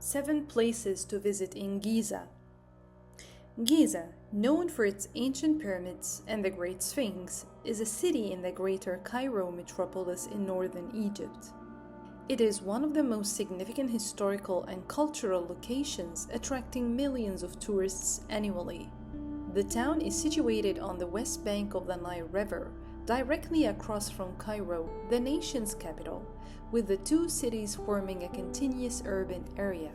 7 places to visit in Giza. Giza, known for its ancient pyramids and the Great Sphinx, is a city in the Greater Cairo metropolis in northern Egypt. It is one of the most significant historical and cultural locations, attracting millions of tourists annually. The town is situated on the west bank of the Nile River, directly across from Cairo, the nation's capital, with the two cities forming a continuous urban area.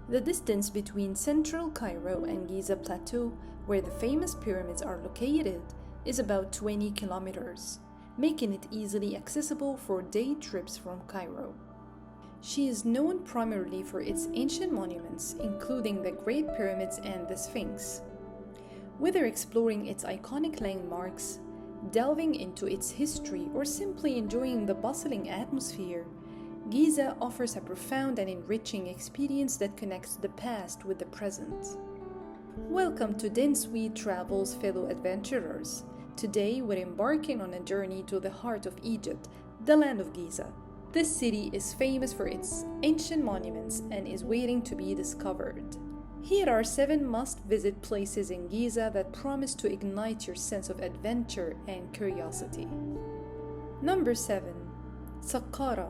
The distance between central Cairo and Giza Plateau, where the famous pyramids are located, is about 20 kilometers, making it easily accessible for day trips from Cairo. She is known primarily for its ancient monuments, including the Great Pyramids and the Sphinx. Whether exploring its iconic landmarks, delving into its history, or simply enjoying the bustling atmosphere, Giza offers a profound and enriching experience that connects the past with the present. Welcome to Densweet Travels, fellow adventurers. Today we're embarking on a journey to the heart of Egypt, the land of Giza. This city is famous for its ancient monuments and is waiting to be discovered. Here are 7 must-visit places in Giza that promise to ignite your sense of adventure and curiosity. Number 7. Saqqara.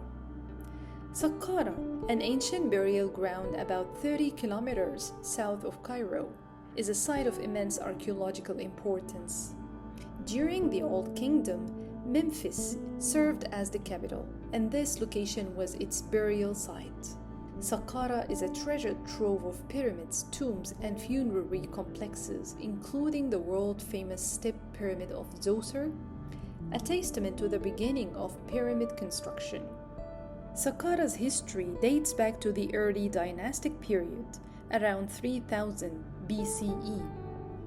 Saqqara, an ancient burial ground about 30 kilometers south of Cairo, is a site of immense archaeological importance. During the Old Kingdom, Memphis served as the capital, and this location was its burial site. Saqqara is a treasure trove of pyramids, tombs, and funerary complexes, including the world-famous step pyramid of Djoser, a testament to the beginning of pyramid construction. Saqqara's history dates back to the early dynastic period, around 3000 BCE.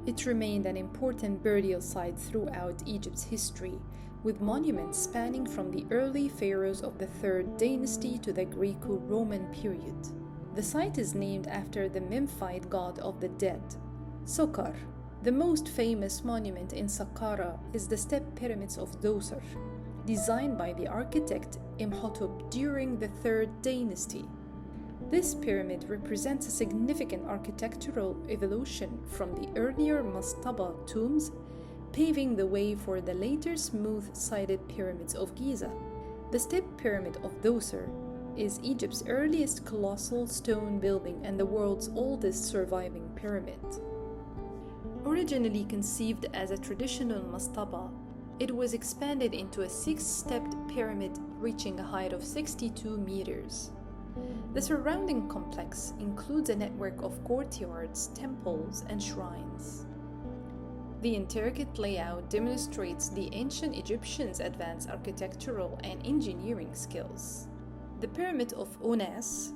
It remained an important burial site throughout Egypt's history, with monuments spanning from the early pharaohs of the 3rd dynasty to the Greco-Roman period. The site is named after the Memphite god of the dead, Sokar. The most famous monument in Saqqara is the step pyramids of Djoser, designed by the architect Imhotep during the 3rd dynasty. This pyramid represents a significant architectural evolution from the earlier mastaba tombs, paving the way for the later smooth-sided pyramids of Giza. The step pyramid of Djoser is Egypt's earliest colossal stone building and the world's oldest surviving pyramid. Originally conceived as a traditional mastaba, it was expanded into a 6-stepped pyramid reaching a height of 62 meters. The surrounding complex includes a network of courtyards, temples, and shrines. The intricate layout demonstrates the ancient Egyptians' advanced architectural and engineering skills. The Pyramid of Unas,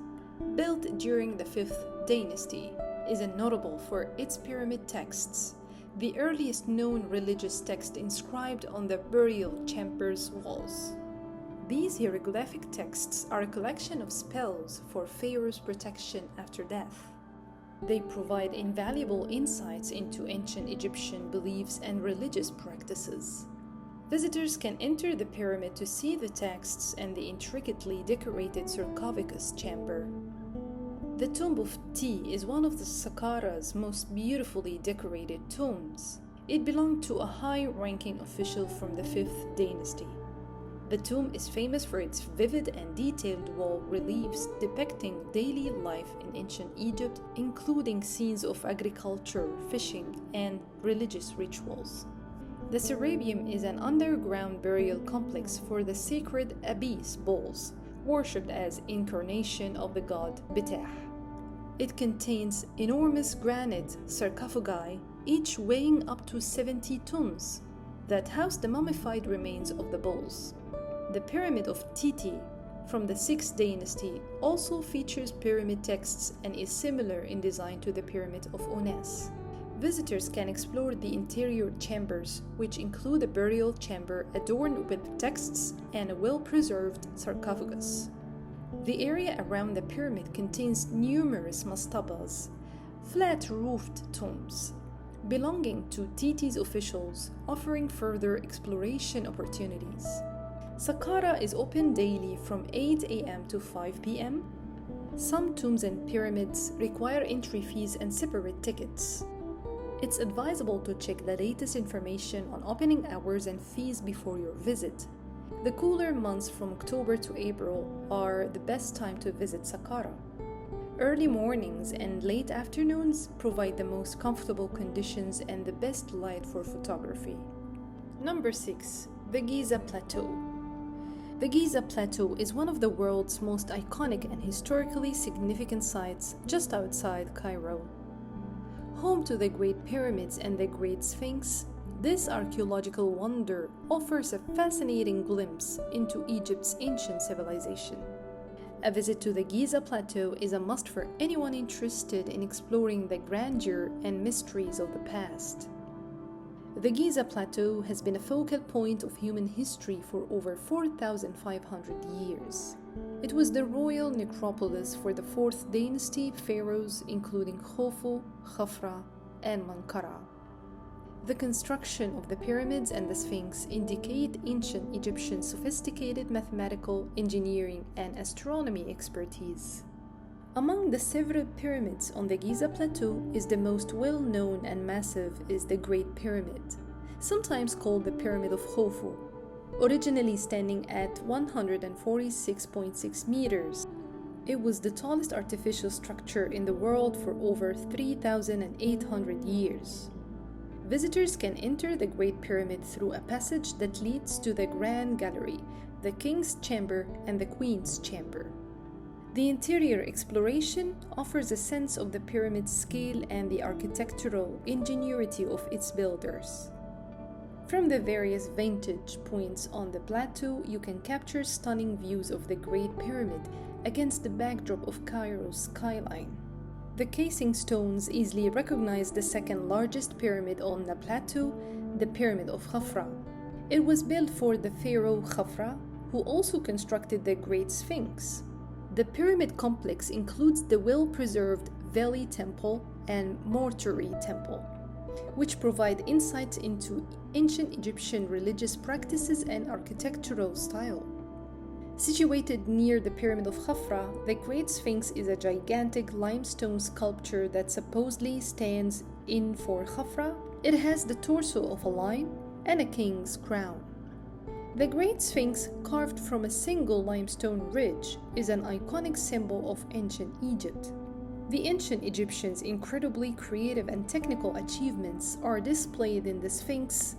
built during the 5th dynasty, is notable for its pyramid texts, the earliest known religious text inscribed on the burial chamber's walls. These hieroglyphic texts are a collection of spells for pharaoh's protection after death. They provide invaluable insights into ancient Egyptian beliefs and religious practices. Visitors can enter the pyramid to see the texts and the intricately decorated sarcophagus chamber. The Tomb of Ti is one of the Saqqara's most beautifully decorated tombs. It belonged to a high-ranking official from the 5th dynasty. The tomb is famous for its vivid and detailed wall reliefs depicting daily life in ancient Egypt, including scenes of agriculture, fishing, and religious rituals. The Serapeum is an underground burial complex for the sacred Abyss bulls, worshipped as incarnation of the god Betah. It contains enormous granite sarcophagi, each weighing up to 70 tons, that house the mummified remains of the bulls. The Pyramid of Titi from the 6th dynasty also features pyramid texts and is similar in design to the Pyramid of Unas. Visitors can explore the interior chambers, which include a burial chamber adorned with texts and a well-preserved sarcophagus. The area around the pyramid contains numerous mastabas, flat-roofed tombs, belonging to Titi's officials, offering further exploration opportunities. Saqqara is open daily from 8 a.m. to 5 p.m. Some tombs and pyramids require entry fees and separate tickets. It's advisable to check the latest information on opening hours and fees before your visit. The cooler months from October to April are the best time to visit Saqqara. Early mornings and late afternoons provide the most comfortable conditions and the best light for photography. Number 6. The Giza Plateau. The Giza Plateau is one of the world's most iconic and historically significant sites just outside Cairo. Home to the Great Pyramids and the Great Sphinx, this archaeological wonder offers a fascinating glimpse into Egypt's ancient civilization. A visit to the Giza Plateau is a must for anyone interested in exploring the grandeur and mysteries of the past. The Giza Plateau has been a focal point of human history for over 4,500 years. It was the royal necropolis for the 4th dynasty pharaohs, including Khufu, Khafra, and Menkaura. The construction of the pyramids and the Sphinx indicate ancient Egyptian sophisticated mathematical, engineering, and astronomy expertise. Among the several pyramids on the Giza Plateau is the most well-known and massive is the Great Pyramid, sometimes called the Pyramid of Khufu, originally standing at 146.6 meters. It was the tallest artificial structure in the world for over 3,800 years. Visitors can enter the Great Pyramid through a passage that leads to the Grand Gallery, the King's Chamber, and the Queen's Chamber. The interior exploration offers a sense of the pyramid's scale and the architectural ingenuity of its builders. From the various vantage points on the plateau, you can capture stunning views of the Great Pyramid against the backdrop of Cairo's skyline. The casing stones easily recognize the second largest pyramid on the plateau, the Pyramid of Khafra. It was built for the pharaoh Khafra, who also constructed the Great Sphinx. The pyramid complex includes the well-preserved Valley Temple and Mortuary Temple, which provide insight into ancient Egyptian religious practices and architectural style. Situated near the Pyramid of Khafra, the Great Sphinx is a gigantic limestone sculpture that supposedly stands in for Khafra. It has the torso of a lion and a king's crown. The Great Sphinx, carved from a single limestone ridge, is an iconic symbol of ancient Egypt. The ancient Egyptians' incredibly creative and technical achievements are displayed in the Sphinx's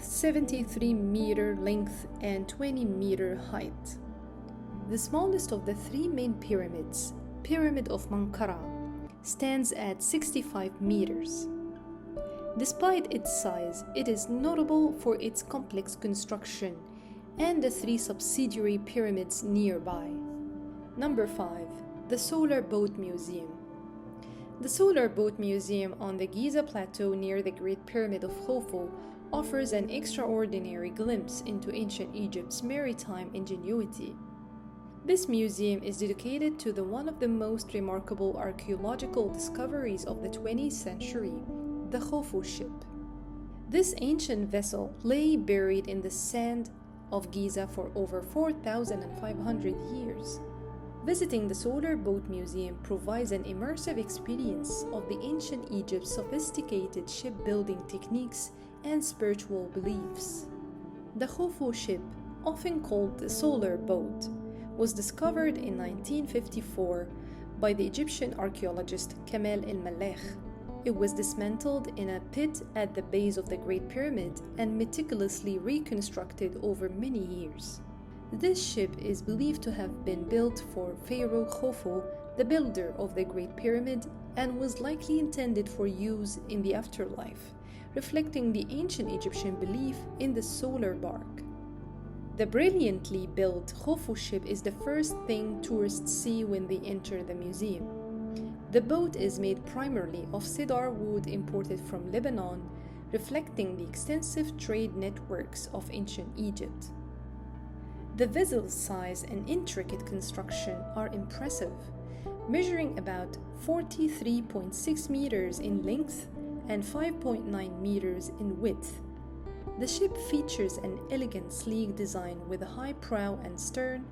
73-meter length and 20-meter height. The smallest of the 3 main pyramids, Pyramid of Menkaura, stands at 65 meters. Despite its size, it is notable for its complex construction and the 3 subsidiary pyramids nearby. Number 5. The Solar Boat Museum. The Solar Boat Museum on the Giza Plateau near the Great Pyramid of Khufu offers an extraordinary glimpse into ancient Egypt's maritime ingenuity. This museum is dedicated to one of the most remarkable archaeological discoveries of the 20th century, the Khufu ship. This ancient vessel lay buried in the sand of Giza for over 4,500 years. Visiting the Solar Boat Museum provides an immersive experience of the ancient Egypt's sophisticated shipbuilding techniques and spiritual beliefs. The Khufu ship, often called the Solar Boat, was discovered in 1954 by the Egyptian archaeologist Kamal el-Malekh. It was dismantled in a pit at the base of the Great Pyramid and meticulously reconstructed over many years. This ship is believed to have been built for Pharaoh Khufu, the builder of the Great Pyramid, and was likely intended for use in the afterlife, reflecting the ancient Egyptian belief in the solar bark. The brilliantly built Khufu ship is the first thing tourists see when they enter the museum. The boat is made primarily of cedar wood imported from Lebanon, reflecting the extensive trade networks of ancient Egypt. The vessel's size and intricate construction are impressive, measuring about 43.6 meters in length and 5.9 meters in width. The ship features an elegant, sleek design with a high prow and stern,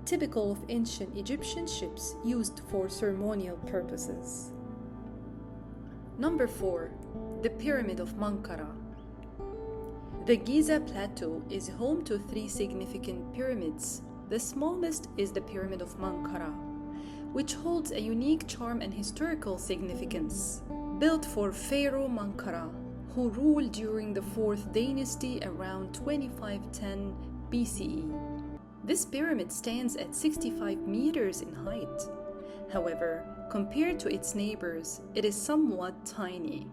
typical of ancient Egyptian ships used for ceremonial purposes. Number 4. The Pyramid of Menkaure. The Giza Plateau is home to 3 significant pyramids. The smallest is the Pyramid of Menkaure, which holds a unique charm and historical significance. Built for Pharaoh Menkaure, who ruled during the 4th dynasty around 2510 BCE. This pyramid stands at 65 meters in height. However, compared to its neighbors, it is somewhat tiny.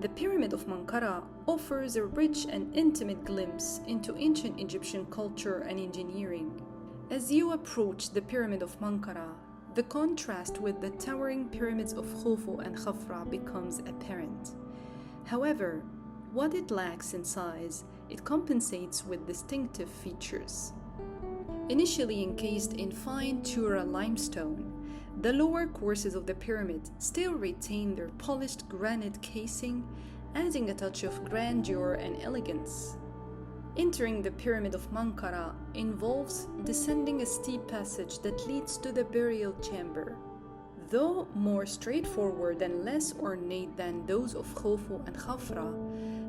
The Pyramid of Menkaure offers a rich and intimate glimpse into ancient Egyptian culture and engineering. As you approach the Pyramid of Menkaure, the contrast with the towering pyramids of Khufu and Khafra becomes apparent. However, what it lacks in size, it compensates with distinctive features. Initially encased in fine Tura limestone, the lower courses of the pyramid still retain their polished granite casing, adding a touch of grandeur and elegance. Entering the Pyramid of Menkaure involves descending a steep passage that leads to the burial chamber. Though more straightforward and less ornate than those of Khufu and Khafra,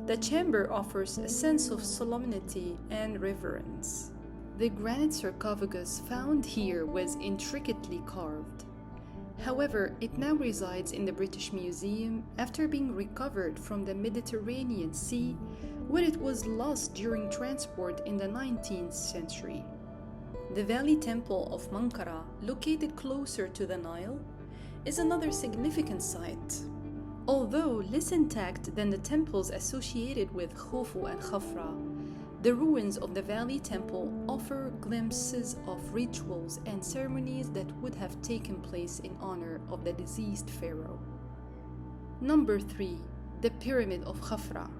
the chamber offers a sense of solemnity and reverence. The granite sarcophagus found here was intricately carved. However, it now resides in the British Museum after being recovered from the Mediterranean Sea, where it was lost during transport in the 19th century. The Valley Temple of Menkaure, located closer to the Nile, is another significant site. Although less intact than the temples associated with Khufu and Khafra, the ruins of the Valley Temple offer glimpses of rituals and ceremonies that would have taken place in honor of the deceased pharaoh. Number 3. The Pyramid of Khafra.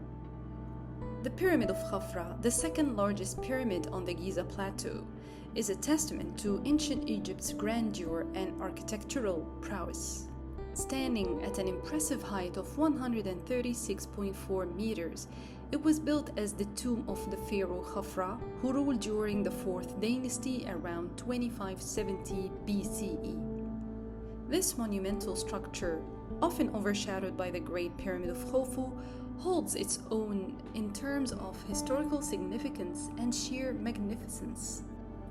The Pyramid of Khafra, the second largest pyramid on the Giza Plateau, is a testament to ancient Egypt's grandeur and architectural prowess. Standing at an impressive height of 136.4 meters, it was built as the tomb of the pharaoh Khafra, who ruled during the 4th dynasty around 2570 BCE. This monumental structure, often overshadowed by the Great Pyramid of Khufu, holds its own in terms of historical significance and sheer magnificence.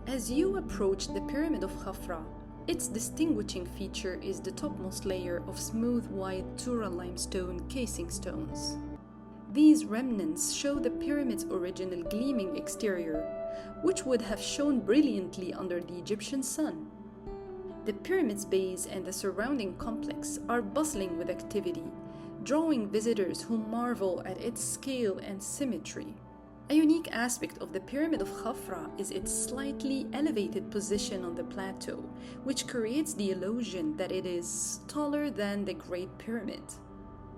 As you approach the Pyramid of Khafra, its distinguishing feature is the topmost layer of smooth white Tura limestone casing stones. These remnants show the pyramid's original gleaming exterior, which would have shone brilliantly under the Egyptian sun. The pyramid's base and the surrounding complex are bustling with activity, drawing visitors who marvel at its scale and symmetry. A unique aspect of the Pyramid of Khafra is its slightly elevated position on the plateau, which creates the illusion that it is taller than the Great Pyramid.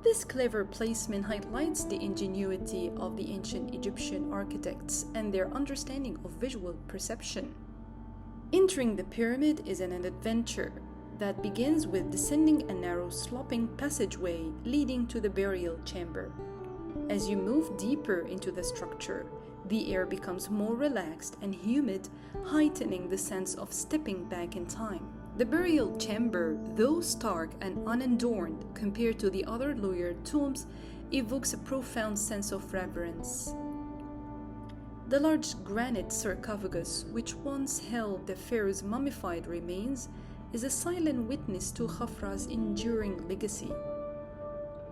This clever placement highlights the ingenuity of the ancient Egyptian architects and their understanding of visual perception. Entering the pyramid is an adventure that begins with descending a narrow sloping passageway leading to the burial chamber. As you move deeper into the structure, the air becomes more relaxed and humid, heightening the sense of stepping back in time. The burial chamber, though stark and unadorned compared to the other lower tombs, evokes a profound sense of reverence. The large granite sarcophagus, which once held the pharaoh's mummified remains, is a silent witness to Khafra's enduring legacy.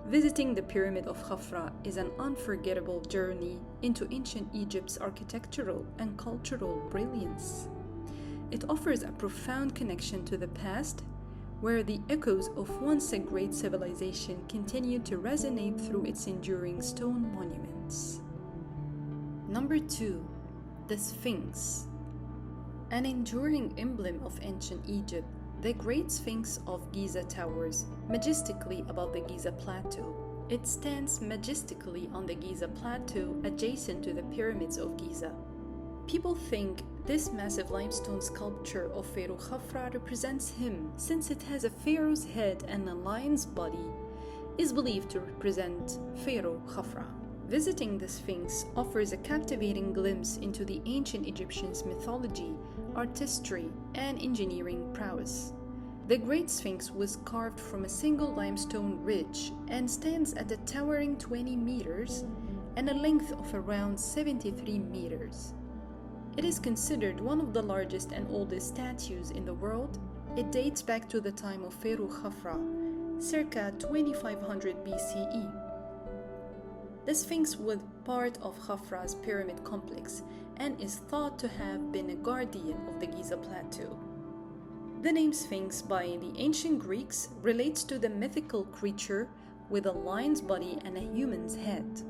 Visiting the Pyramid of Khafra is an unforgettable journey into ancient Egypt's architectural and cultural brilliance. It offers a profound connection to the past, where the echoes of once a great civilization continue to resonate through its enduring stone monuments. Number 2. The Sphinx. An enduring emblem of ancient Egypt, the Great Sphinx of Giza towers majestically above the Giza Plateau. It stands majestically on the Giza Plateau adjacent to the pyramids of Giza. People think this massive limestone sculpture of Pharaoh Khafra represents him, since it has a pharaoh's head and a lion's body, is believed to represent Pharaoh Khafra. Visiting the Sphinx offers a captivating glimpse into the ancient Egyptians' mythology, artistry, and engineering prowess. The Great Sphinx was carved from a single limestone ridge and stands at a towering 20 meters and a length of around 73 meters. It is considered one of the largest and oldest statues in the world. It dates back to the time of Pharaoh Khafra, circa 2500 BCE. The Sphinx was part of Khafra's pyramid complex and is thought to have been a guardian of the Giza plateau. The name Sphinx by the ancient Greeks relates to the mythical creature with a lion's body and a human's head.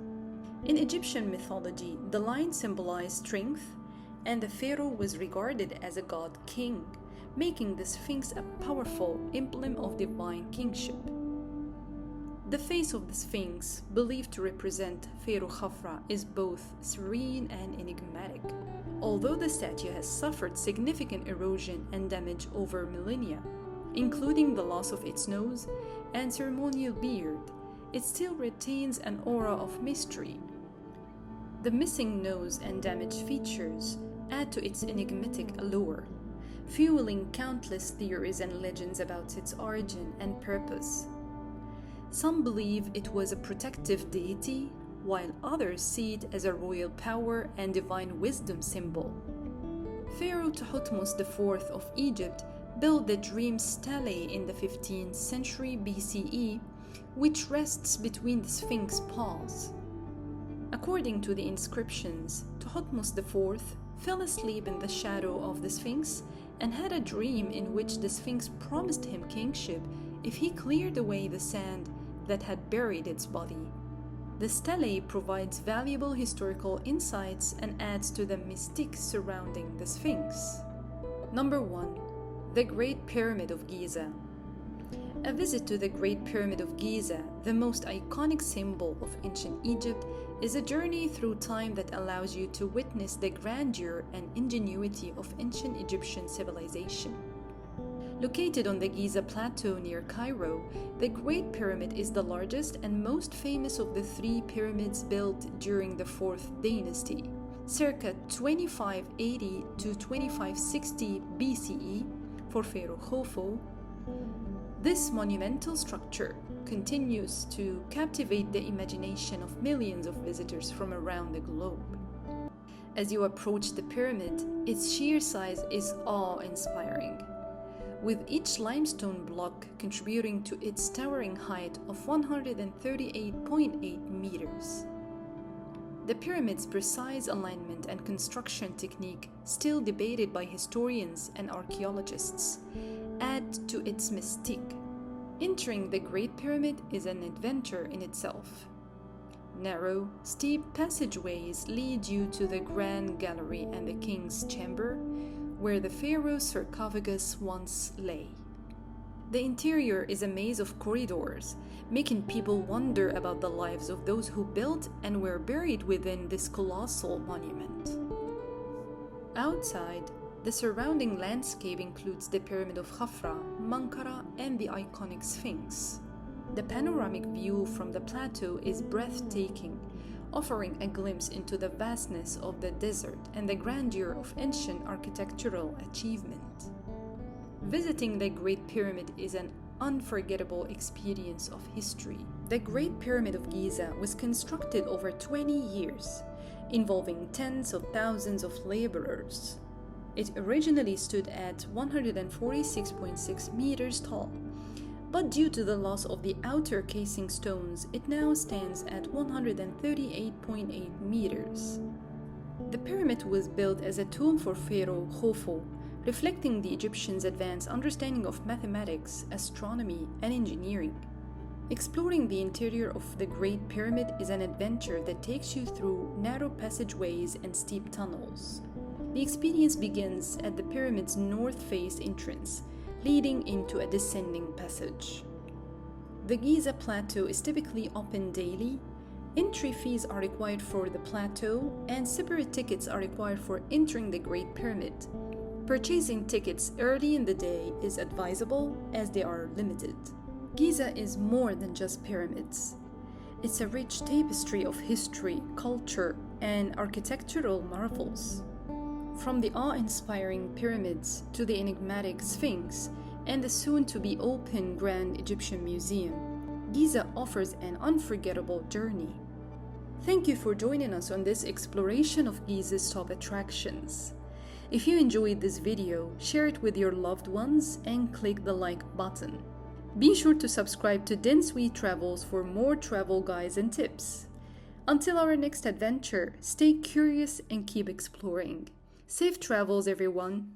In Egyptian mythology, the lion symbolized strength, and the pharaoh was regarded as a god king, making the Sphinx a powerful emblem of divine kingship. The face of the Sphinx, believed to represent Pharaoh Khafra, is both serene and enigmatic. Although the statue has suffered significant erosion and damage over millennia, including the loss of its nose and ceremonial beard, it still retains an aura of mystery. The missing nose and damaged features add to its enigmatic allure, fueling countless theories and legends about its origin and purpose. Some believe it was a protective deity, while others see it as a royal power and divine wisdom symbol. Pharaoh Thutmose IV of Egypt built the dream stele in the 15th century BCE, which rests between the Sphinx's paws. According to the inscriptions, Thutmose IV fell asleep in the shadow of the Sphinx and had a dream in which the Sphinx promised him kingship if he cleared away the sand that had buried its body. The stele provides valuable historical insights and adds to the mystique surrounding the Sphinx. Number 1. The Great Pyramid of Giza. A visit to the Great Pyramid of Giza, the most iconic symbol of ancient Egypt, is a journey through time that allows you to witness the grandeur and ingenuity of ancient Egyptian civilization. Located on the Giza Plateau near Cairo, the Great Pyramid is the largest and most famous of the three pyramids built during the 4th dynasty, circa 2580 to 2560 BCE for Pharaoh Khufu. This monumental structure continues to captivate the imagination of millions of visitors from around the globe. As you approach the pyramid, its sheer size is awe-inspiring, with each limestone block contributing to its towering height of 138.8 meters. The pyramid's precise alignment and construction technique, still debated by historians and archaeologists, add to its mystique. Entering the Great Pyramid is an adventure in itself. Narrow, steep passageways lead you to the Grand Gallery and the King's Chamber, where the pharaoh's sarcophagus once lay. The interior is a maze of corridors, making people wonder about the lives of those who built and were buried within this colossal monument. Outside, the surrounding landscape includes the Pyramid of Khafra, Menkaure, and the iconic Sphinx. The panoramic view from the plateau is breathtaking, offering a glimpse into the vastness of the desert and the grandeur of ancient architectural achievement. Visiting the Great Pyramid is an unforgettable experience of history. The Great Pyramid of Giza was constructed over 20 years, involving tens of thousands of laborers. It originally stood at 146.6 meters tall, but due to the loss of the outer casing stones, it now stands at 138.8 meters. The pyramid was built as a tomb for Pharaoh Khufu, reflecting the Egyptians' advanced understanding of mathematics, astronomy, and engineering. Exploring the interior of the Great Pyramid is an adventure that takes you through narrow passageways and steep tunnels. The experience begins at the pyramid's north face entrance, leading into a descending passage. The Giza Plateau is typically open daily. Entry fees are required for the plateau, and separate tickets are required for entering the Great Pyramid. Purchasing tickets early in the day is advisable as they are limited. Giza is more than just pyramids. It's a rich tapestry of history, culture, and architectural marvels. From the awe-inspiring pyramids to the enigmatic Sphinx and the soon-to-be open Grand Egyptian Museum, Giza offers an unforgettable journey. Thank you for joining us on this exploration of Giza's top attractions. If you enjoyed this video, share it with your loved ones and click the like button. Be sure to subscribe to Densewee Travels for more travel guides and tips. Until our next adventure, stay curious and keep exploring. Safe travels, everyone!